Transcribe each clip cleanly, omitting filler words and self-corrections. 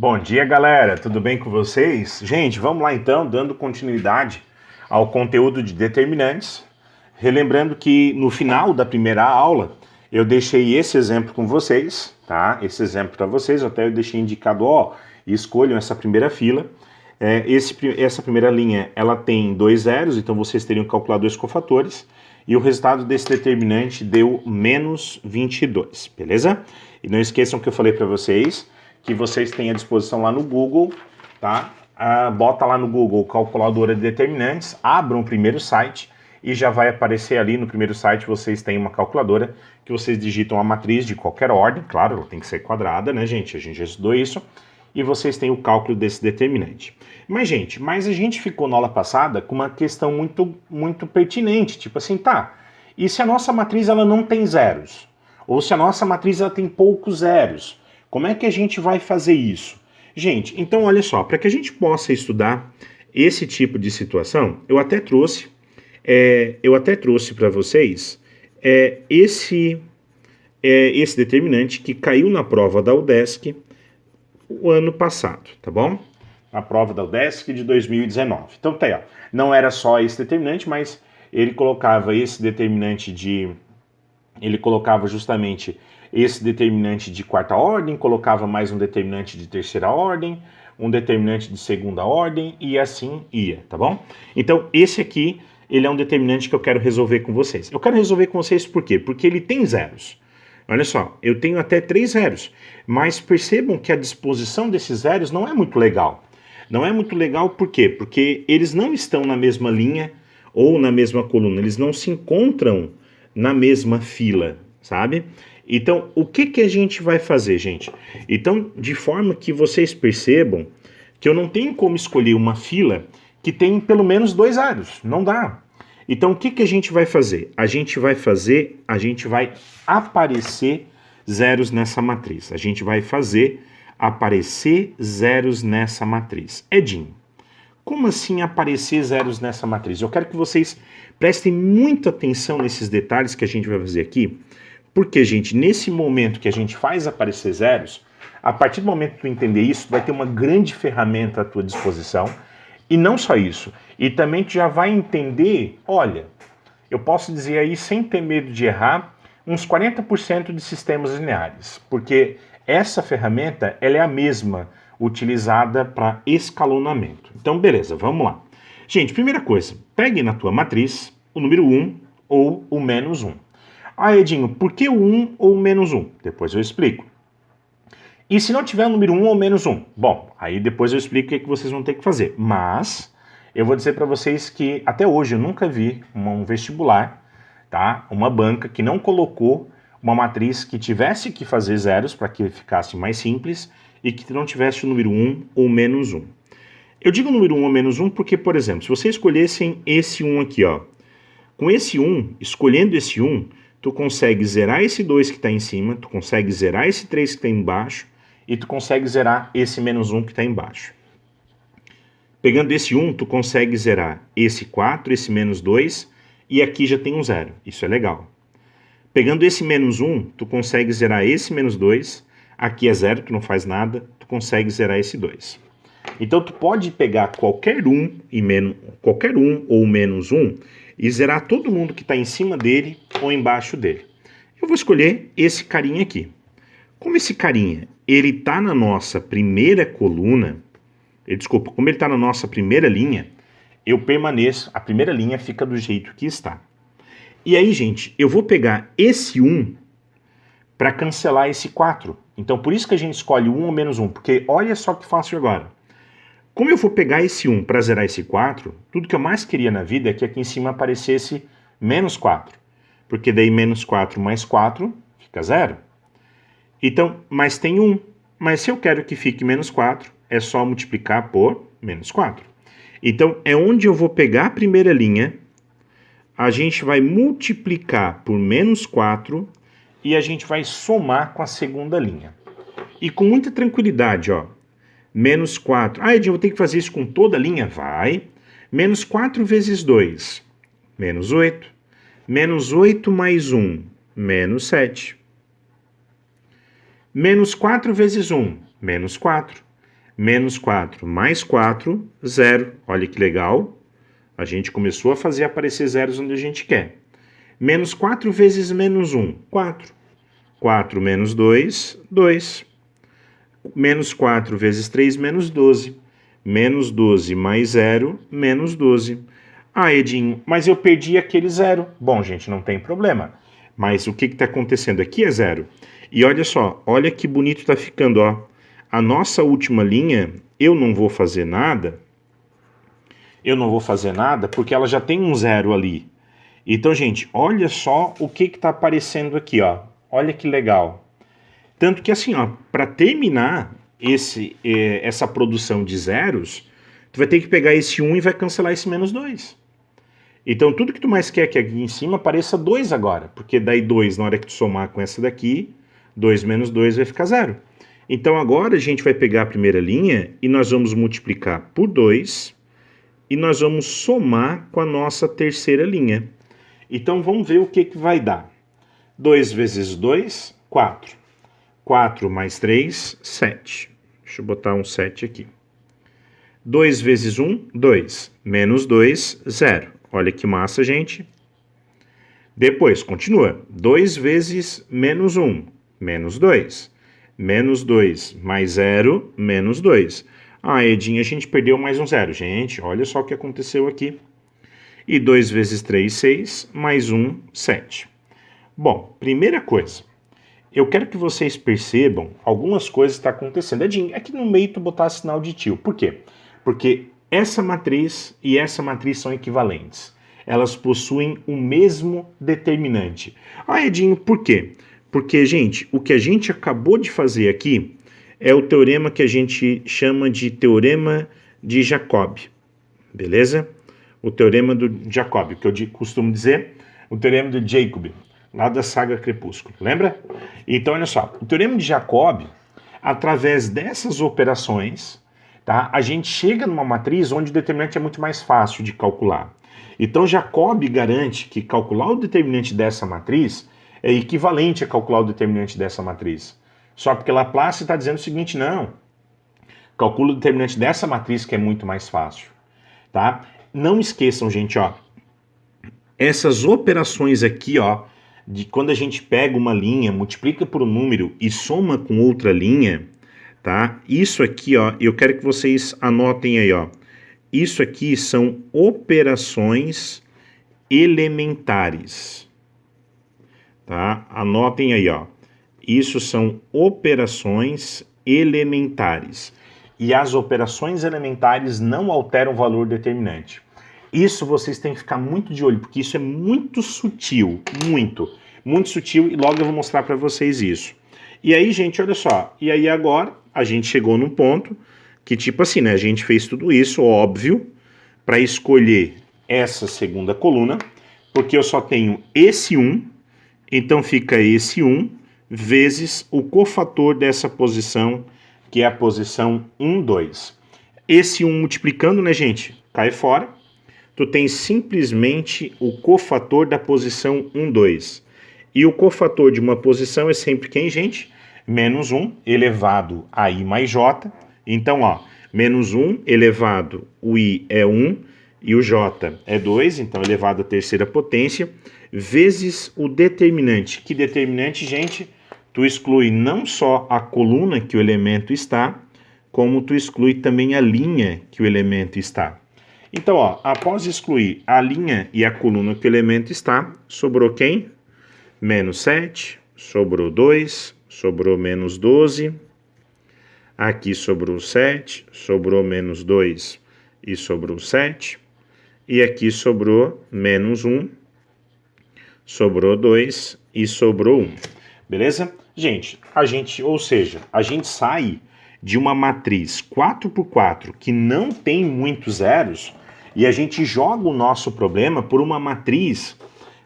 Bom dia, galera. Tudo bem com vocês? Gente, vamos lá então, dando continuidade ao conteúdo de determinantes. Relembrando que no final da primeira aula eu deixei esse exemplo com vocês, tá? Esse exemplo para vocês, até eu deixei indicado, ó, escolham essa primeira fila. Essa primeira linha, ela tem 2 zeros, então vocês teriam que calcular 2 cofatores. E o resultado desse determinante deu menos 22, beleza? E não esqueçam que eu falei para vocês que vocês têm à disposição lá no Google, tá? Bota lá no Google calculadora de determinantes, abram o primeiro site e já vai aparecer ali no primeiro site, vocês têm uma calculadora que vocês digitam a matriz de qualquer ordem, claro, ela tem que ser quadrada, né, gente? A gente já estudou isso. E vocês têm o cálculo desse determinante. Mas a gente ficou na aula passada com uma questão muito pertinente, tipo assim, tá, e se a nossa matriz ela não tem zeros? Ou se a nossa matriz ela tem poucos zeros? Como é que a gente vai fazer isso? Gente, então olha só, para que a gente possa estudar esse tipo de situação, eu até trouxe para vocês esse determinante que caiu na prova da UDESC o ano passado, tá bom? A prova da UDESC de 2019. Então tá aí, ó. Não era só esse determinante, mas ele colocava esse determinante ele colocava justamente esse determinante de quarta ordem, colocava mais um determinante de terceira ordem, um determinante de segunda ordem e assim ia, tá bom? Então esse aqui, ele é um determinante que eu quero resolver com vocês. Eu quero resolver com vocês por quê? Porque ele tem zeros. Olha só, eu tenho até 3 zeros, mas percebam que a disposição desses zeros não é muito legal. Não é muito legal por quê? Porque eles não estão na mesma linha ou na mesma coluna, eles não se encontram na mesma fila, sabe? Então, o que a gente vai fazer, gente? Então, de forma que vocês percebam que eu não tenho como escolher uma fila que tem pelo menos 2 zeros, não dá. Então, o que a gente vai fazer? A gente vai aparecer zeros nessa matriz. A gente vai fazer aparecer zeros nessa matriz. Edinho, como assim aparecer zeros nessa matriz? Eu quero que vocês prestem muita atenção nesses detalhes que a gente vai fazer aqui, porque, gente, nesse momento que a gente faz aparecer zeros, a partir do momento que tu entender isso, tu vai ter uma grande ferramenta à tua disposição. E não só isso, e também tu já vai entender, olha, eu posso dizer aí, sem ter medo de errar, uns 40% de sistemas lineares, porque essa ferramenta, ela é a mesma utilizada para escalonamento. Então, beleza, vamos lá. Gente, primeira coisa, pegue na tua matriz o número 1 ou o menos 1. Ah, Edinho, por que o 1 ou o menos 1? Depois eu explico. E se não tiver o número 1 ou menos 1? Bom, aí depois eu explico o que vocês vão ter que fazer. Mas eu vou dizer para vocês que até hoje eu nunca vi um vestibular, tá? Uma banca que não colocou uma matriz que tivesse que fazer zeros para que ficasse mais simples e que não tivesse o número 1 ou menos 1. Eu digo número 1 ou menos 1 porque, por exemplo, se vocês escolhessem esse 1 aqui, ó, com esse 1, escolhendo esse 1, tu consegue zerar esse 2 que está em cima, tu consegue zerar esse 3 que está embaixo e tu consegue zerar esse menos 1 que está embaixo. Pegando esse 1, tu consegue zerar esse 4, esse menos 2 e aqui já tem um 0. Isso é legal. Pegando esse menos 1, tu consegue zerar esse menos 2, aqui é 0, tu não faz nada, tu consegue zerar esse 2. Então tu pode pegar qualquer um ou menos 1 e zerar todo mundo que está em cima dele ou embaixo dele. Eu vou escolher esse carinha aqui. Como esse carinha, ele está na nossa primeira coluna, como ele está na nossa primeira linha, eu permaneço, a primeira linha fica do jeito que está. E aí, gente, eu vou pegar esse 1 para cancelar esse 4. Então, por isso que a gente escolhe 1 ou menos 1, porque olha só que fácil agora. Como eu vou pegar esse 1 para zerar esse 4, tudo que eu mais queria na vida é que aqui em cima aparecesse menos 4. Porque daí menos 4 mais 4 fica 0. Então, mas tem 1. Mas se eu quero que fique menos 4, é só multiplicar por menos 4. Então, é onde eu vou pegar a primeira linha, a gente vai multiplicar por menos 4 e a gente vai somar com a segunda linha. E com muita tranquilidade, ó. Menos 4. Ah, Edinho, vou ter que fazer isso com toda a linha? Vai. Menos 4 vezes 2, menos 8. Menos 8 mais 1, menos 7. Menos 4 vezes 1, menos 4. Menos 4 mais 4, 0. Olha que legal. A gente começou a fazer aparecer zeros onde a gente quer. Menos 4 vezes menos 1, 4. 4 menos 2, 2. Menos 4 vezes 3, menos 12. Menos 12 mais 0, menos 12. Ah, Edinho, mas eu perdi aquele 0. Bom, gente, não tem problema. Mas o que está acontecendo aqui é 0. E olha só, olha que bonito está ficando, ó. A nossa última linha, eu não vou fazer nada. Eu não vou fazer nada porque ela já tem um 0 ali. Então, gente, olha só o que está aparecendo aqui, ó. Olha que legal. Tanto que assim, ó, para terminar essa produção de zeros, tu vai ter que pegar esse 1 e vai cancelar esse menos 2. Então, tudo que tu mais quer que aqui em cima apareça 2 agora, porque daí 2, na hora que tu somar com essa daqui, 2 menos 2 vai ficar 0. Então, agora a gente vai pegar a primeira linha e nós vamos multiplicar por 2 e nós vamos somar com a nossa terceira linha. Então, vamos ver o que vai dar. 2 vezes 2, 4. 4 mais 3, 7. Deixa eu botar um 7 aqui. 2 vezes 1, 2. Menos 2, 0. Olha que massa, gente. Depois, continua. 2 vezes menos 1, menos 2. Menos 2 mais 0, menos 2. Ah, Edinho, a gente perdeu mais um 0. Gente, olha só o que aconteceu aqui. E 2 vezes 3, 6, mais 1, 7. Bom, primeira coisa. Eu quero que vocês percebam algumas coisas que estão acontecendo. Edinho, aqui no meio tu botar sinal de tio. Por quê? Porque essa matriz e essa matriz são equivalentes. Elas possuem o mesmo determinante. Ah, Edinho, por quê? Porque, gente, o que a gente acabou de fazer aqui é o teorema que a gente chama de teorema de Jacob. Beleza? O teorema do Jacob, que eu costumo dizer, o teorema do Jacob, lá da saga Crepúsculo, lembra? Então, olha só, o teorema de Jacob, através dessas operações, tá, a gente chega numa matriz onde o determinante é muito mais fácil de calcular. Então, Jacob garante que calcular o determinante dessa matriz é equivalente a calcular o determinante dessa matriz. Só porque Laplace está dizendo o seguinte, não, calcula o determinante dessa matriz que é muito mais fácil, tá? Não esqueçam, gente, ó, essas operações aqui, ó, de quando a gente pega uma linha, multiplica por um número e soma com outra linha, tá? Isso aqui, ó, eu quero que vocês anotem aí, ó. Isso aqui são operações elementares, tá? Anotem aí, ó. Isso são operações elementares. E as operações elementares não alteram o valor determinante. Isso vocês têm que ficar muito de olho, porque isso é muito sutil, muito sutil, e logo eu vou mostrar para vocês isso. E aí, gente, olha só, e aí agora a gente chegou num ponto que, tipo assim, né, a gente fez tudo isso, óbvio, para escolher essa segunda coluna, porque eu só tenho esse 1, então fica esse 1 vezes o cofator dessa posição, que é a posição 1, 2. Esse 1 multiplicando, né, gente, cai fora. Tu tem simplesmente o cofator da posição 1, 2. E o cofator de uma posição é sempre quem, gente? Menos 1 elevado a i mais j. Então, ó, menos 1 elevado, o i é 1 e o j é 2, então elevado à terceira potência, vezes o determinante. Que determinante, gente? Tu exclui não só a coluna que o elemento está, como tu exclui também a linha que o elemento está. Então, ó, após excluir a linha e a coluna que o elemento está, sobrou quem? Menos 7, sobrou 2, sobrou menos 12. Aqui sobrou 7, sobrou menos 2 e sobrou 7. E aqui sobrou menos 1, sobrou 2 e sobrou 1. Beleza? Gente, ou seja, a gente sai de uma matriz 4x4 que não tem muitos zeros e a gente joga o nosso problema por uma matriz,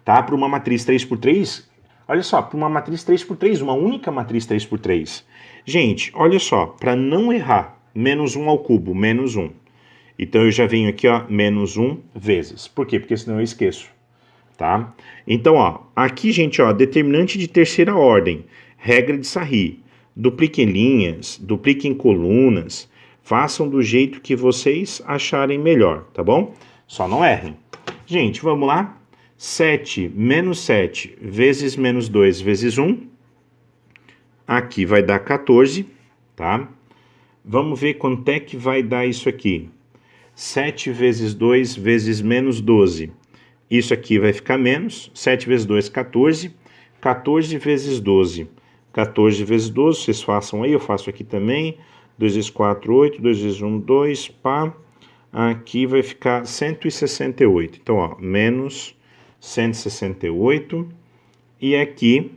tá? Por uma matriz 3x3. Olha só, por uma matriz 3x3, uma única matriz 3x3. Gente, olha só, para não errar, menos 1 ao cubo, menos 1. Então eu já venho aqui, ó, menos 1 vezes. Por quê? Porque senão eu esqueço, tá? Então, ó, aqui, gente, ó, determinante de terceira ordem, regra de Sarry. Dupliquem linhas, dupliquem colunas, Façam do jeito que vocês acharem melhor, tá bom? Só não errem. Gente, vamos lá? 7 menos 7 vezes menos 2 vezes 1. Aqui vai dar 14, tá? Vamos ver quanto é que vai dar isso aqui. 7 vezes 2 vezes menos 12. Isso aqui vai ficar menos. 7 vezes 2, 14. 14 vezes 12. 14 vezes 12, vocês façam aí, eu faço aqui também. 2 vezes 4, 8. 2 vezes 1, 2. Pá. Aqui vai ficar 168. Então, ó, menos 168. E aqui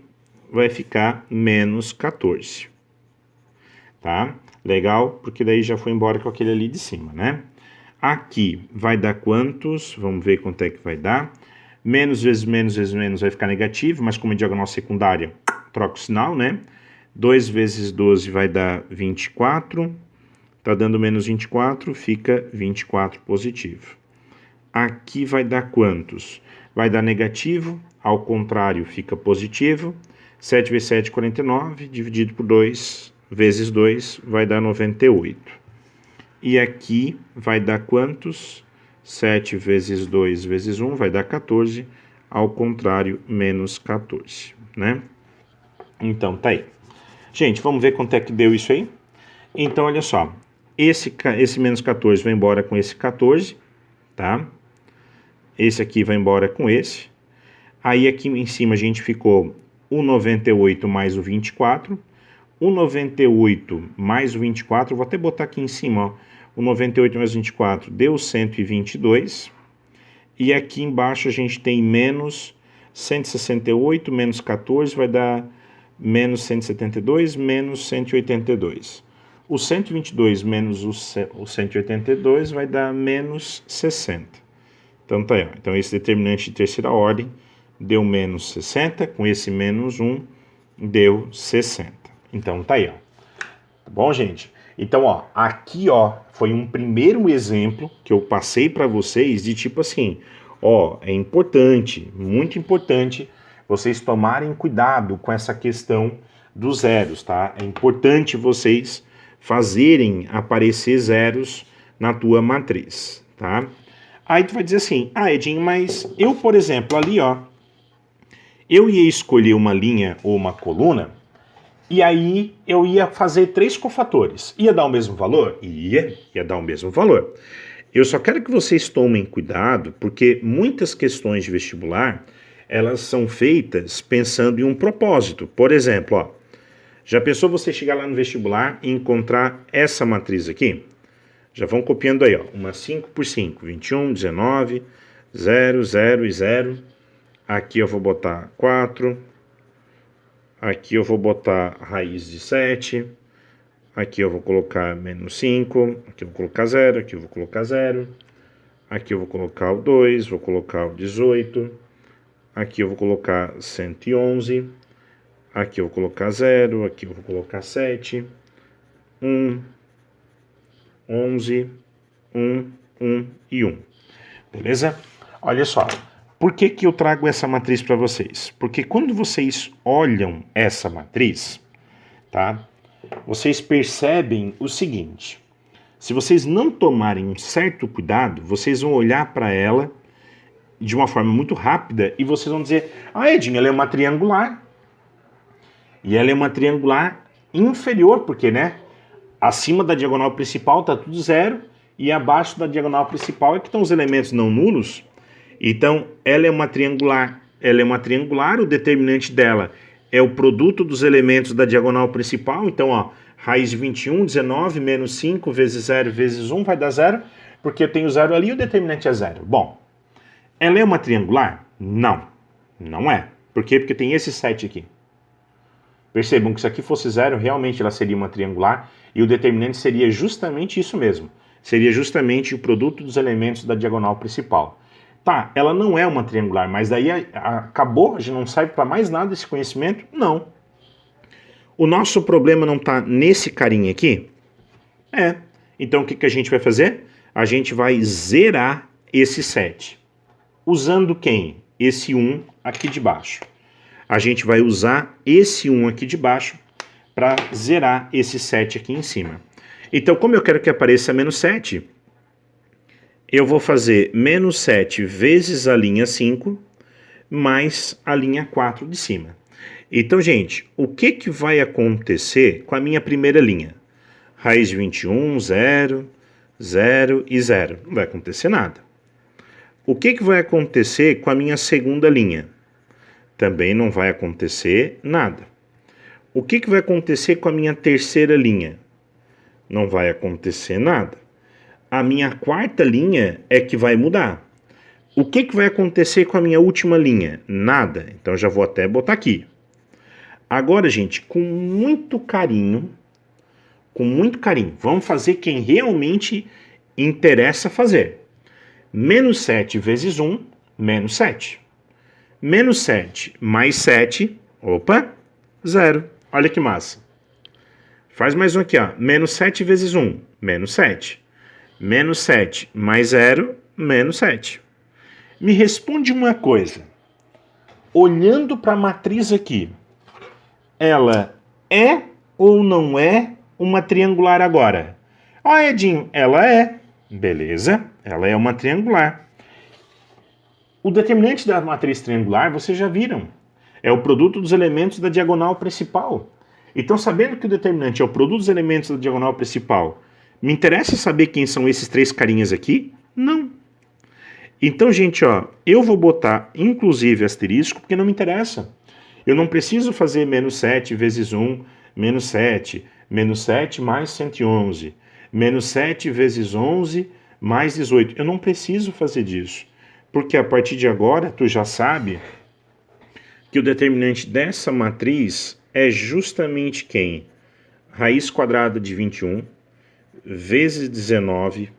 vai ficar menos 14. Tá? Legal, porque daí já foi embora com aquele ali de cima, né? Aqui vai dar quantos? Vamos ver quanto é que vai dar. Menos vezes menos vezes menos vai ficar negativo, mas como é diagonal secundária, troca o sinal, né? 2 vezes 12 vai dar 24. Tá dando menos 24, fica 24 positivo. Aqui vai dar quantos? Vai dar negativo, ao contrário fica positivo. 7 vezes 7, 49, dividido por 2 vezes 2 vai dar 98. E aqui vai dar quantos? 7 vezes 2 vezes 1 vai dar 14, ao contrário, menos 14, né? Então, tá aí. Gente, vamos ver quanto é que deu isso aí? Então, olha só. Esse menos 14 vai embora com esse 14, tá? Esse aqui vai embora com esse. Aí aqui em cima a gente ficou o 98 mais o 24. O 98 mais o 24, vou até botar aqui em cima, ó. O 98 mais o 24 deu 122. E aqui embaixo a gente tem menos 168, menos 14 vai dar menos 172, menos 182. O 122 menos o 182 vai dar menos 60. Então tá aí, ó. Então esse determinante de terceira ordem deu menos 60, com esse menos 1 deu 60. Então tá aí, ó. Tá bom, gente? Então, ó, aqui, ó, foi um primeiro exemplo que eu passei para vocês de tipo assim, ó, é importante, muito importante vocês tomarem cuidado com essa questão dos zeros, tá? É importante vocês fazerem aparecer zeros na tua matriz, tá? Aí tu vai dizer assim, Edinho, mas eu, por exemplo, ali, ó, eu ia escolher uma linha ou uma coluna, e aí eu ia fazer 3 cofatores. Ia dar o mesmo valor? Ia dar o mesmo valor. Eu só quero que vocês tomem cuidado, porque muitas questões de vestibular, elas são feitas pensando em um propósito. Por exemplo, ó, já pensou você chegar lá no vestibular e encontrar essa matriz aqui? Já vão copiando aí, ó, uma 5 por 5, 21, 19, 0, 0 e 0. Aqui eu vou botar 4. Aqui eu vou botar raiz de 7. Aqui eu vou colocar menos 5. Aqui eu vou colocar 0. Aqui eu vou colocar 0. Aqui eu vou colocar o 2. Vou colocar o 18. Aqui eu vou colocar 111. Aqui eu vou colocar 0. Aqui eu vou colocar 7. 1. 11. 1. 1 e 1. Beleza? Olha só. Por que que eu trago essa matriz para vocês? Porque quando vocês olham essa matriz, tá? Vocês percebem o seguinte: se vocês não tomarem um certo cuidado, vocês vão olhar para ela de uma forma muito rápida e vocês vão dizer: Edinho, ela é uma triangular. E ela é uma triangular inferior, porque, né? Acima da diagonal principal tá tudo 0 e abaixo da diagonal principal é que estão os elementos não nulos. Então, ela é uma triangular. Ela é uma triangular, o determinante dela é o produto dos elementos da diagonal principal. Então, ó, raiz de 21, 19, menos 5 vezes 0 vezes 1 vai dar 0, porque eu tenho 0 ali e o determinante é 0. Bom, ela é uma triangular? Não, não é. Por quê? Porque tem esse 7 aqui. Percebam que se aqui fosse 0, realmente ela seria uma triangular e o determinante seria justamente isso mesmo. Seria justamente o produto dos elementos da diagonal principal. Tá, ela não é uma triangular, mas daí acabou, a gente não serve para mais nada esse conhecimento? Não. O nosso problema não está nesse carinha aqui? É. Então o que a gente vai fazer? A gente vai zerar esse 7. Usando quem? Esse 1 aqui de baixo. A gente vai usar esse 1 aqui de baixo para zerar esse 7 aqui em cima. Então, como eu quero que apareça menos 7, eu vou fazer menos 7 vezes a linha 5 mais a linha 4 de cima. Então, gente, o que vai acontecer com a minha primeira linha? Raiz de 21, 0, 0 e 0. Não vai acontecer nada. O que vai acontecer com a minha segunda linha? Também não vai acontecer nada. O que vai acontecer com a minha terceira linha? Não vai acontecer nada. A minha quarta linha é que vai mudar. O que vai acontecer com a minha última linha? Nada. Então já vou até botar aqui. Agora, gente, com muito carinho, vamos fazer quem realmente interessa fazer. Menos 7 vezes 1, menos 7. Menos 7 mais 7, opa, 0. Olha que massa. Faz mais um aqui, ó. Menos 7 vezes 1, menos 7. Menos 7 mais 0, menos 7. Me responde uma coisa. Olhando para a matriz aqui, ela é ou não é uma triangular agora? Ah, Edinho, ela é. Beleza, ela é uma triangular. O determinante da matriz triangular, vocês já viram. É o produto dos elementos da diagonal principal. Então, sabendo que o determinante é o produto dos elementos da diagonal principal, me interessa saber quem são esses três carinhas aqui? Não. Então, gente, ó, eu vou botar inclusive asterisco porque não me interessa. Eu não preciso fazer menos 7 vezes 1, menos 7 mais 111, menos 7 vezes 11 mais 18. Eu não preciso fazer disso, porque a partir de agora tu já sabe que o determinante dessa matriz é justamente quem? Raiz quadrada de 21 vezes 19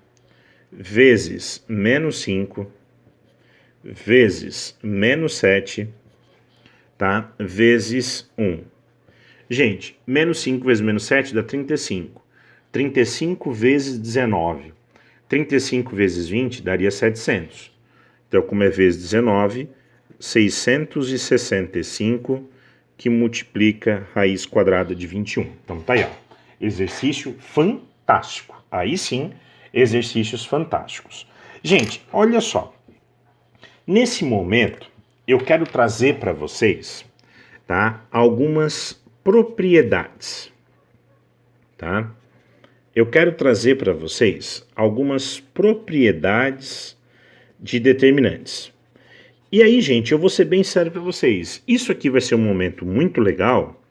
vezes menos 5 vezes menos 7, tá? Vezes 1. Gente, menos 5 vezes menos 7 dá 35. 35 vezes 19. 35 vezes 20 daria 700. Então, como é vezes 19, 665 que multiplica raiz quadrada de 21. Então tá aí, ó. Exercício fantástico. Aí sim, exercícios fantásticos. Gente, olha só. Nesse momento, eu quero trazer para vocês, tá, algumas propriedades, tá? Eu quero trazer para vocês algumas propriedades de determinantes. E aí, gente, eu vou ser bem sério para vocês. Isso aqui vai ser um momento muito legal,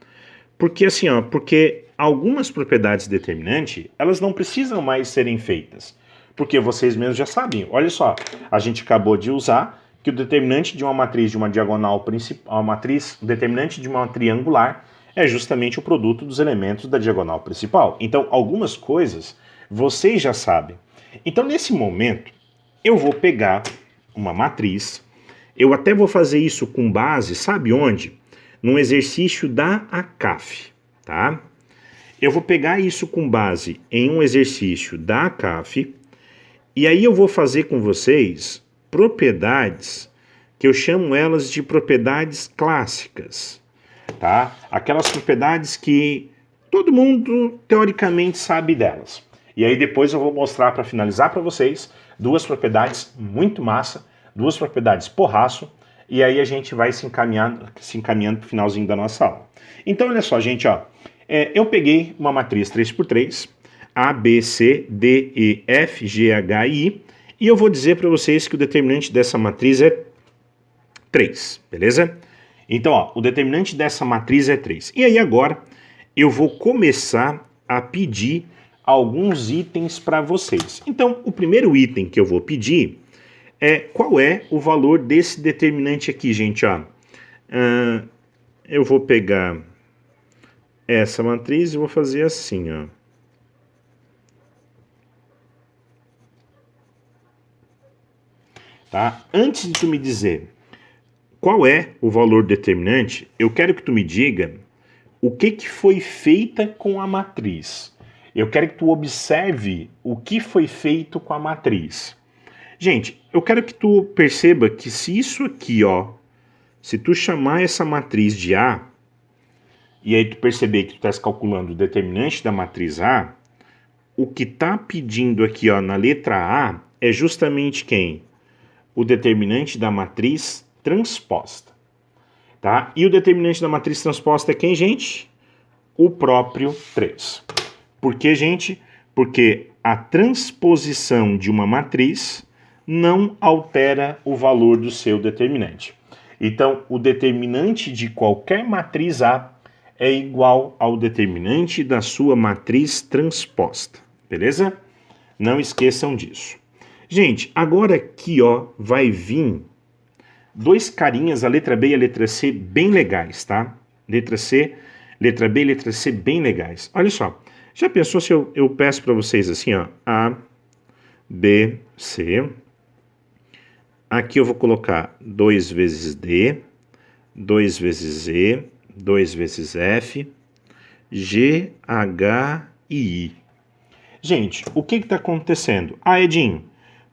porque assim, ó, porque algumas propriedades determinantes, elas não precisam mais serem feitas, porque vocês mesmos já sabem. Olha só, a gente acabou de usar que o determinante de uma matriz de uma diagonal principal, o determinante de uma triangular é justamente o produto dos elementos da diagonal principal. Então, algumas coisas vocês já sabem. Então, nesse momento, eu vou pegar uma matriz, eu até vou fazer isso com base, sabe onde? Num exercício da ACAF, tá? Eu vou pegar isso com base em um exercício da ACAF, e aí eu vou fazer com vocês propriedades que eu chamo elas de propriedades clássicas, tá? Aquelas propriedades que todo mundo teoricamente sabe delas. E aí depois eu vou mostrar para finalizar para vocês duas propriedades muito massa, duas propriedades porraço, e aí a gente vai se encaminhando para o finalzinho da nossa aula. Então olha só, gente, ó, eu peguei uma matriz 3x3, A, B, C, D, E, F, G, H, I, e eu vou dizer para vocês que o determinante dessa matriz é 3, beleza? Então, ó, o determinante dessa matriz é 3. E aí agora eu vou começar a pedir alguns itens para vocês. Então, o primeiro item que eu vou pedir é qual é o valor desse determinante aqui, gente, ó. Eu vou pegar essa matriz e vou fazer assim, ó. Tá? Antes de tu me dizer qual é o valor determinante, eu quero que tu me diga o que foi feita com a matriz. Eu quero que tu observe o que foi feito com a matriz. Gente, eu quero que tu perceba que se isso aqui, ó, se tu chamar essa matriz de A, e aí tu perceber que tu estás calculando o determinante da matriz A, o que está pedindo aqui, ó, na letra A é justamente quem? O determinante da matriz transposta. Tá? E o determinante da matriz transposta é quem, gente? O próprio 3. Por que, gente? Porque a transposição de uma matriz não altera o valor do seu determinante. Então, o determinante de qualquer matriz A é igual ao determinante da sua matriz transposta. Beleza? Não esqueçam disso. Gente, agora aqui, ó, vai vir dois carinhas, a letra B e a letra C, bem legais, tá? Letra B e letra C bem legais. Olha só, já pensou se eu peço para vocês assim, ó, A, B, C. Aqui eu vou colocar 2 vezes D, 2 vezes E, 2 vezes F, G, H e I. Gente, o que está acontecendo? Ah, Edinho,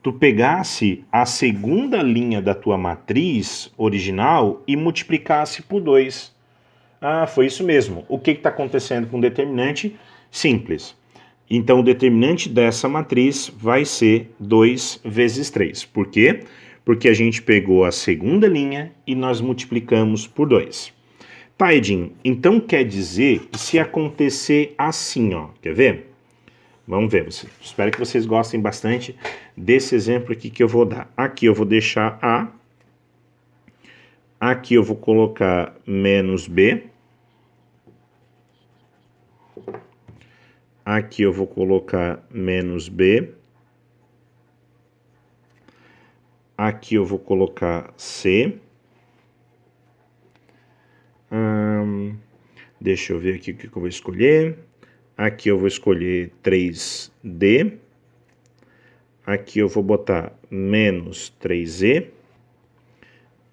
tu pegasse a segunda linha da tua matriz original e multiplicasse por 2. Ah, foi isso mesmo. O que está acontecendo com o determinante? Simples. Então, o determinante dessa matriz vai ser 2 vezes 3. Por quê? Porque a gente pegou a segunda linha e nós multiplicamos por 2. Tá, Edinho, então quer dizer que se acontecer assim, ó, quer ver? Vamos ver, espero que vocês gostem bastante desse exemplo aqui que eu vou dar. Aqui eu vou deixar A, aqui eu vou colocar menos B, aqui eu vou colocar menos B, aqui eu vou colocar C, deixa eu ver aqui o que eu vou escolher. Aqui eu vou escolher 3D. Aqui eu vou botar menos 3E.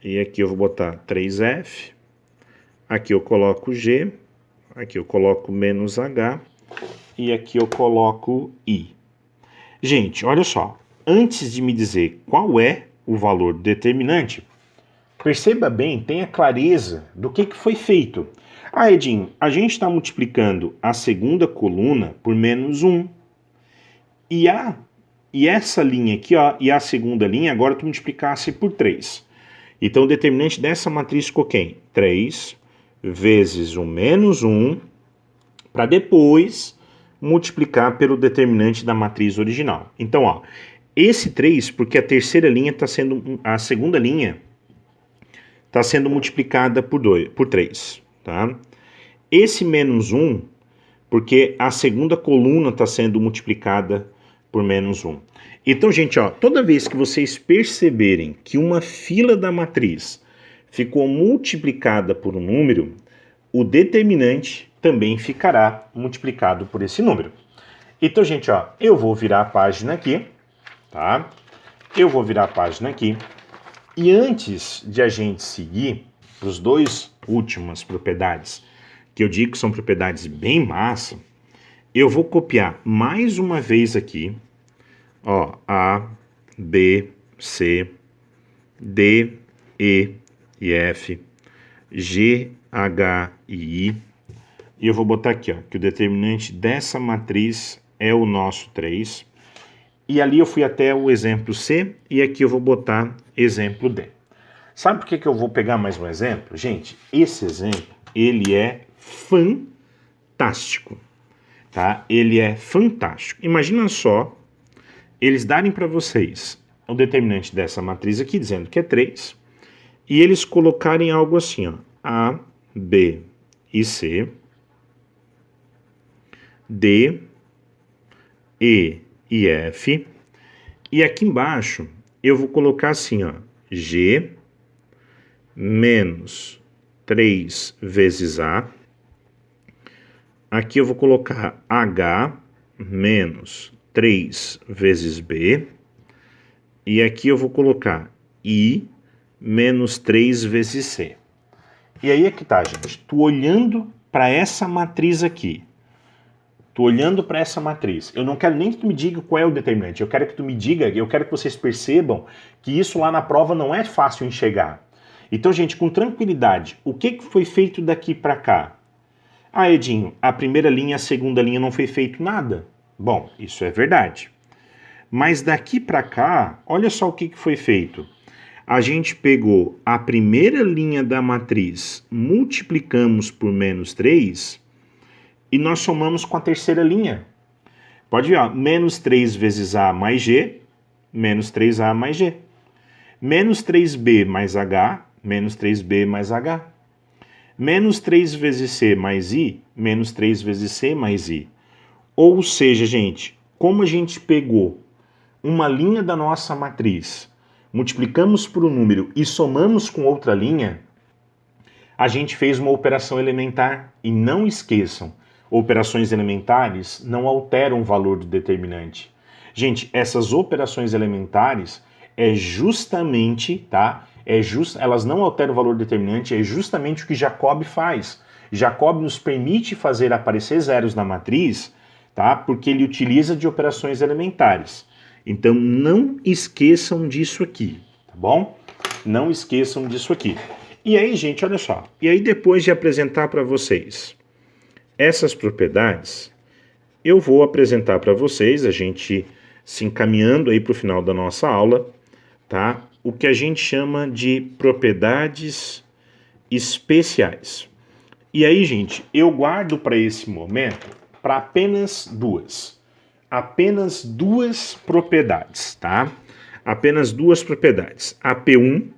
E aqui eu vou botar 3F. Aqui eu coloco G. Aqui eu coloco menos H. E aqui eu coloco I. Gente, olha só. Antes de me dizer qual é o valor determinante, perceba bem, tenha clareza do que foi feito. Ah, Edinho, a gente está multiplicando a segunda coluna por menos 1. E essa linha aqui, ó, e a segunda linha, agora tu multiplicasse por 3. Então, o determinante dessa matriz ficou quem? 3 vezes o menos 1, para depois multiplicar pelo determinante da matriz original. Então, ó, esse 3, porque a terceira linha está sendo, a segunda linha está sendo multiplicada por 3. Tá? Esse menos 1, porque a segunda coluna está sendo multiplicada por menos 1. Então, gente, ó, toda vez que vocês perceberem que uma fila da matriz ficou multiplicada por um número, o determinante também ficará multiplicado por esse número. Então, gente, ó, eu vou virar a página aqui, tá? Eu vou virar a página aqui. E antes de a gente seguir os dois últimas propriedades, que eu digo que são propriedades bem massa, eu vou copiar mais uma vez aqui, ó, A, B, C, D, E e F, G, H e I, e eu vou botar aqui, ó, que o determinante dessa matriz é o nosso 3, e ali eu fui até o exemplo C, e aqui eu vou botar exemplo D. Sabe por que eu vou pegar mais um exemplo? Gente, esse exemplo, ele é fantástico, tá? Ele é fantástico. Imagina só, eles darem para vocês o determinante dessa matriz aqui, dizendo que é 3, e eles colocarem algo assim, ó, A, B e C, D, E e F, e aqui embaixo eu vou colocar assim, ó, G menos 3 vezes A, aqui eu vou colocar H menos 3 vezes B, e aqui eu vou colocar I menos 3 vezes C. E aí é que tá, gente, tu olhando para essa matriz aqui, eu não quero nem que tu me diga qual é o determinante, eu quero que tu me diga, eu quero que vocês percebam que isso lá na prova não é fácil enxergar. Então, gente, com tranquilidade, o que foi feito daqui para cá? Ah, Edinho, a primeira linha e a segunda linha não foi feito nada. Bom, isso é verdade. Mas daqui para cá, olha só o que foi feito. A gente pegou a primeira linha da matriz, multiplicamos por menos 3 e nós somamos com a terceira linha. Pode ver, ó, menos 3 vezes A mais G, menos 3A mais G. Menos 3B mais H, menos 3B mais H. Menos 3 vezes C mais I, menos 3 vezes C mais I. Ou seja, gente, como a gente pegou uma linha da nossa matriz, multiplicamos por um número e somamos com outra linha, a gente fez uma operação elementar. E não esqueçam, operações elementares não alteram o valor do determinante. Gente, essas operações elementares é justamente, tá? Elas não alteram o valor do determinante, é justamente o que Jacob faz. Jacob nos permite fazer aparecer zeros na matriz, tá? Porque ele utiliza de operações elementares. Então não esqueçam disso aqui, tá bom? Não esqueçam disso aqui. E aí, gente, olha só. E aí, depois de apresentar para vocês essas propriedades, eu vou apresentar para vocês, a gente se encaminhando aí para o final da nossa aula, tá? O que a gente chama de propriedades especiais. E aí, gente, eu guardo para esse momento para apenas duas propriedades, tá? Apenas duas propriedades. A P1,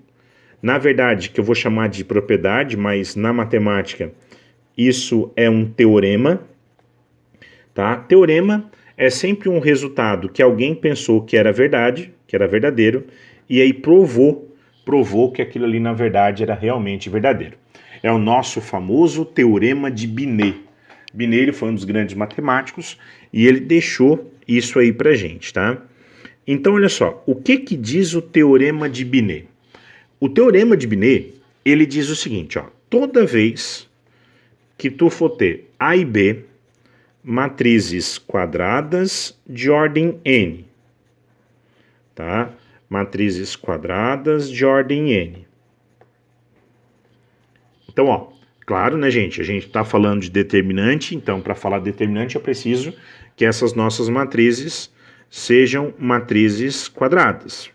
na verdade, que eu vou chamar de propriedade, mas na matemática isso é um teorema, tá? Teorema é sempre um resultado que alguém pensou que era verdade, que era verdadeiro, e aí provou que aquilo ali na verdade era realmente verdadeiro. É o nosso famoso teorema de Binet. Binet ele foi um dos grandes matemáticos e ele deixou isso aí pra gente, tá? Então, olha só, o que diz o teorema de Binet? O teorema de Binet, ele diz o seguinte, ó, toda vez que tu for ter A e B, matrizes quadradas de ordem n, tá? Matrizes quadradas de ordem n. Então, ó, claro, né, gente? A gente está falando de determinante, então, para falar de determinante, eu preciso que essas nossas matrizes sejam matrizes quadradas.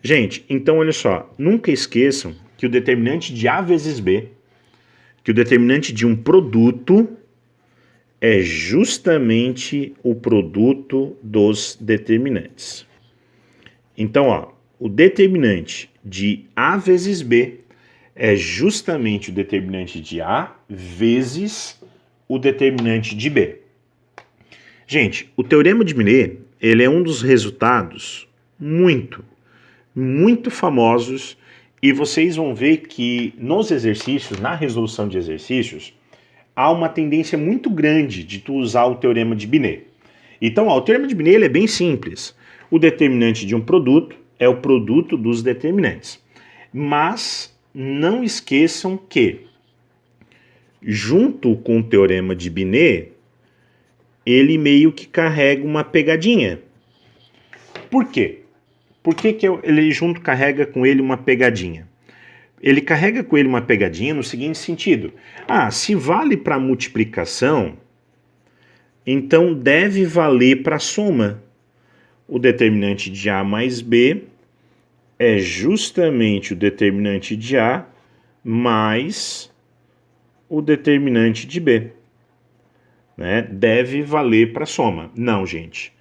Gente, então, olha só, nunca esqueçam que o determinante de A vezes B, que o determinante de um produto é justamente o produto dos determinantes. Então, ó, o determinante de A vezes B é justamente o determinante de A vezes o determinante de B. Gente, o teorema de Binet, ele é um dos resultados muito famosos e vocês vão ver que nos exercícios, na resolução de exercícios, há uma tendência muito grande de tu usar o teorema de Binet. Então, ó, o teorema de Binet ele é bem simples. O determinante de um produto é o produto dos determinantes. Mas não esqueçam que, junto com o teorema de Binet, ele meio que carrega uma pegadinha. Por quê? Por que ele junto carrega com ele uma pegadinha? Ele carrega com ele uma pegadinha no seguinte sentido. Se vale para multiplicação, então deve valer para soma. O determinante de A mais B é justamente o determinante de A mais o determinante de B. Né? Deve valer para soma. Não, gente.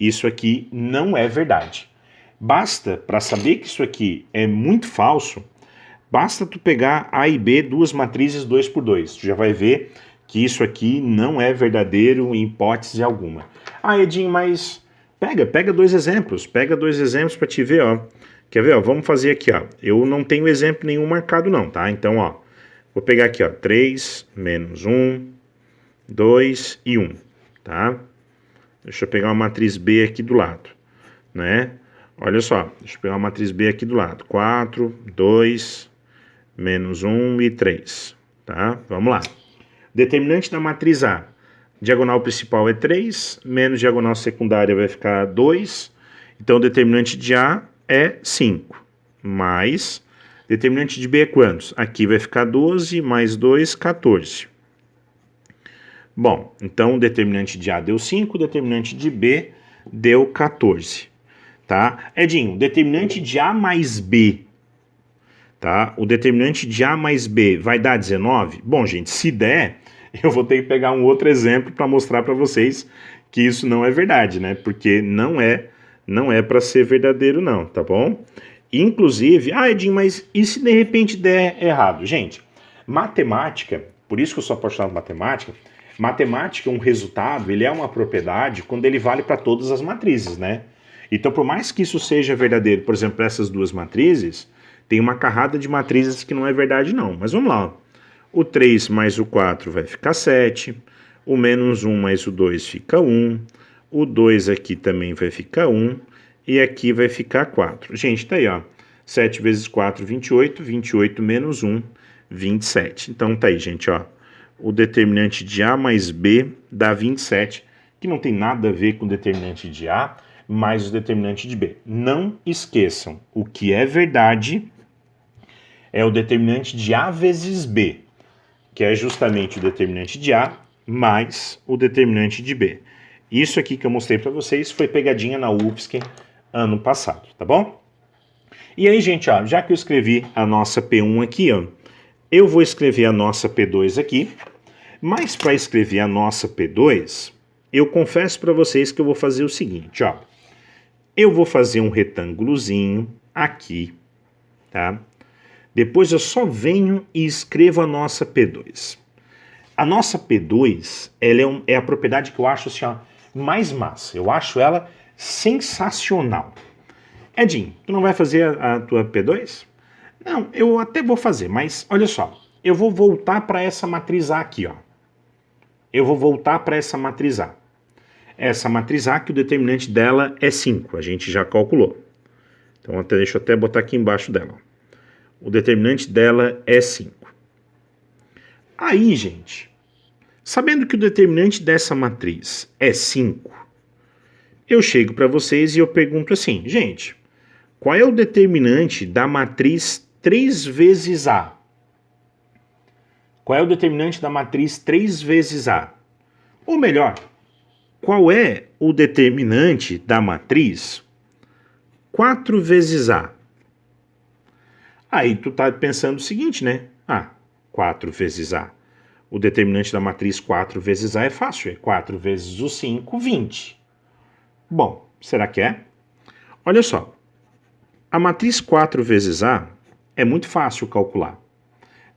Isso aqui não é verdade. Basta, para saber que isso aqui é muito falso, basta tu pegar A e B, duas matrizes 2 por 2. Tu já vai ver que isso aqui não é verdadeiro em hipótese alguma. Edinho, mas pega dois exemplos. Pega dois exemplos para te ver, ó. Quer ver, ó? Vamos fazer aqui, ó. Eu não tenho exemplo nenhum marcado não, tá? Então, ó, vou pegar aqui, ó, 3 menos 1, 2 e 1, tá? Deixa eu pegar uma matriz B aqui do lado, né? Olha só, deixa eu pegar uma matriz B aqui do lado. 4, 2, menos 1 e 3, tá? Vamos lá. Determinante da matriz A. Diagonal principal é 3, menos diagonal secundária vai ficar 2. Então, o determinante de A é 5, mais determinante de B é quantos? Aqui vai ficar 12, mais 2, 14. Bom, então o determinante de A deu 5, o determinante de B deu 14, tá? Edinho, o determinante de A mais B, tá? O determinante de A mais B vai dar 19? Bom, gente, se der, eu vou ter que pegar um outro exemplo para mostrar para vocês que isso não é verdade, né? Porque não é para ser verdadeiro não, tá bom? Inclusive, Edinho, mas e se de repente der errado? Gente, matemática, por isso que eu sou apaixonado por matemática, matemática, um resultado, ele é uma propriedade quando ele vale para todas as matrizes, né? Então, por mais que isso seja verdadeiro, por exemplo, essas duas matrizes, tem uma carrada de matrizes que não é verdade não. Mas vamos lá, ó. O 3 mais o 4 vai ficar 7, o menos 1 mais o 2 fica 1, o 2 aqui também vai ficar 1, e aqui vai ficar 4. Gente, tá aí, ó. 7 vezes 4, 28, 28 menos 1, 27. Então tá aí, gente, ó. O determinante de A mais B dá 27, que não tem nada a ver com o determinante de A mais o determinante de B. Não esqueçam, o que é verdade é o determinante de A vezes B, que é justamente o determinante de A mais o determinante de B. Isso aqui que eu mostrei para vocês foi pegadinha na UFSC ano passado, tá bom? E aí, gente, ó, já que eu escrevi a nossa P1 aqui, ó, eu vou escrever a nossa P2 aqui, mas para escrever a nossa P2, eu confesso para vocês que eu vou fazer o seguinte, ó. Eu vou fazer um retângulozinho aqui, tá? Depois eu só venho e escrevo a nossa P2. A nossa P2, ela é a propriedade que eu acho assim, ó, mais massa. Eu acho ela sensacional. Edinho, tu não vai fazer a tua P2? Não, eu até vou fazer, mas olha só. Eu vou voltar para essa matriz A aqui, ó. Eu vou voltar para essa matriz A. Essa matriz A, que o determinante dela é 5, a gente já calculou. Então deixa eu até botar aqui embaixo dela. O determinante dela é 5. Aí, gente, sabendo que o determinante dessa matriz é 5, eu chego para vocês e eu pergunto assim, gente, qual é o determinante da matriz 3 vezes A? Qual é o determinante da matriz 3 vezes A? Ou melhor, qual é o determinante da matriz 4 vezes A? Aí tu tá pensando o seguinte, né? 4 vezes A. O determinante da matriz 4 vezes A é fácil, é 4 vezes o 5, 20. Bom, será que é? Olha só, a matriz 4 vezes A é muito fácil calcular,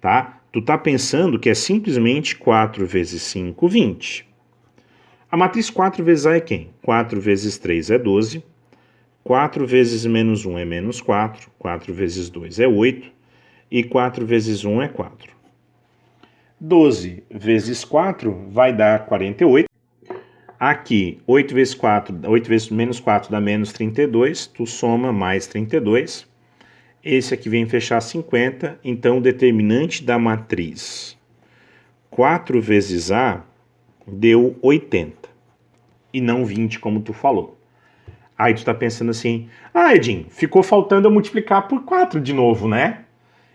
tá? Tu tá pensando que é simplesmente 4 vezes 5, 20. A matriz 4 vezes A é quem? 4 vezes 3 é 12, 4 vezes menos 1 é menos 4, 4 vezes 2 é 8, e 4 vezes 1 é 4. 12 vezes 4 vai dar 48. Aqui, 8 vezes 4, 8 vezes menos 4 dá menos 32, tu soma mais 32. Esse aqui vem fechar 50, então o determinante da matriz 4 vezes A deu 80, e não 20 como tu falou. Aí tu tá pensando assim, Edinho, ficou faltando eu multiplicar por 4 de novo, né?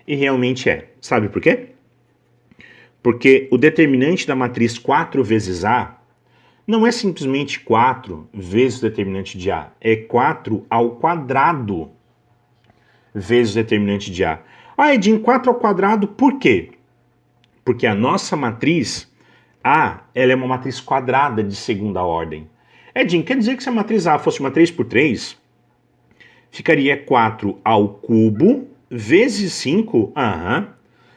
E realmente é. Sabe por quê? Porque o determinante da matriz 4 vezes A não é simplesmente 4 vezes o determinante de A, é 4 ao quadrado vezes o determinante de A. Edinho, 4 ao quadrado por quê? Porque a nossa matriz A, ela é uma matriz quadrada de segunda ordem. Edinho, quer dizer que se a matriz A fosse uma 3 por 3, ficaria 4 ao cubo vezes 5?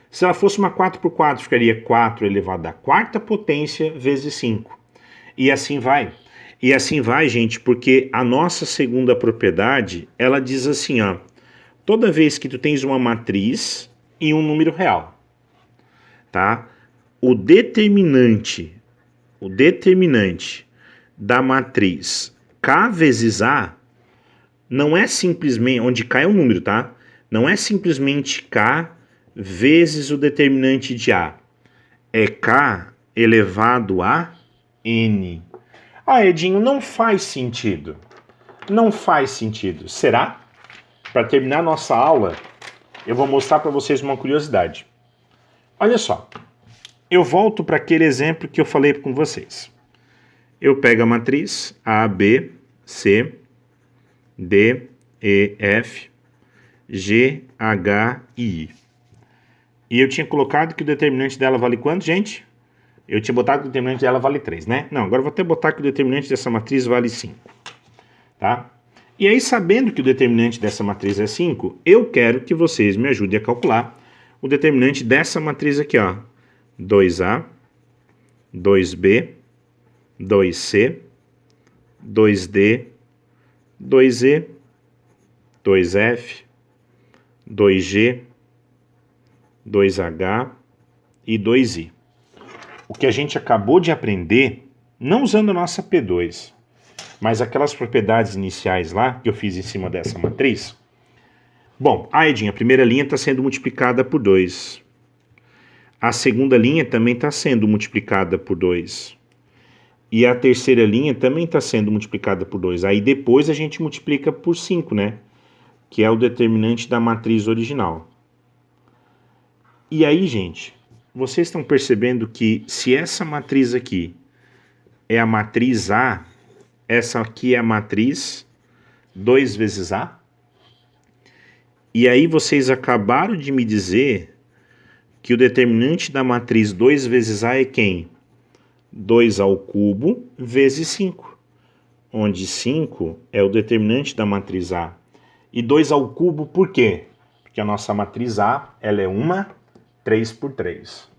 Se ela fosse uma 4 por 4, ficaria 4 elevado à quarta potência vezes 5. E assim vai. E assim vai, gente, porque a nossa segunda propriedade, ela diz assim, ó, toda vez que tu tens uma matriz e um número real, tá? O determinante da matriz K vezes A não é simplesmente, onde K é um número, tá? Não é simplesmente K vezes o determinante de A. É K elevado a N. Edinho, não faz sentido. Não faz sentido. Será? Para terminar nossa aula, eu vou mostrar para vocês uma curiosidade. Olha só. eu volto para aquele exemplo que eu falei com vocês. Eu pego a matriz A, B, C, D, E, F, G, H e I. E eu tinha colocado que o determinante dela vale quanto, gente? Eu tinha botado que o determinante dela vale 3, né? Não, agora eu vou até botar que o determinante dessa matriz vale 5. Tá? E aí, sabendo que o determinante dessa matriz é 5, eu quero que vocês me ajudem a calcular o determinante dessa matriz aqui, ó. 2A, 2B, 2C, 2D, 2E, 2F, 2G, 2H e 2I. O que a gente acabou de aprender, não usando a nossa P2, mas aquelas propriedades iniciais lá, que eu fiz em cima dessa matriz. Bom, Edinho, a primeira linha está sendo multiplicada por 2. A segunda linha também está sendo multiplicada por 2. E a terceira linha também está sendo multiplicada por 2. Aí depois a gente multiplica por 5, né? Que é o determinante da matriz original. E aí, gente, vocês estão percebendo que se essa matriz aqui é a matriz A, essa aqui é a matriz 2 vezes A? E aí vocês acabaram de me dizer que o determinante da matriz 2 vezes A é quem? 2 ao cubo vezes 5, onde 5 é o determinante da matriz A. E 2 ao cubo por quê? Porque a nossa matriz A, ela é uma 3 por 3.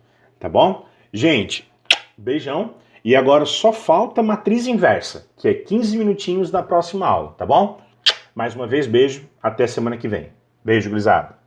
Tá bom? Gente, beijão. E agora só falta matriz inversa, que é 15 minutinhos da próxima aula, tá bom? Mais uma vez, beijo. Até semana que vem. Beijo, gurizada.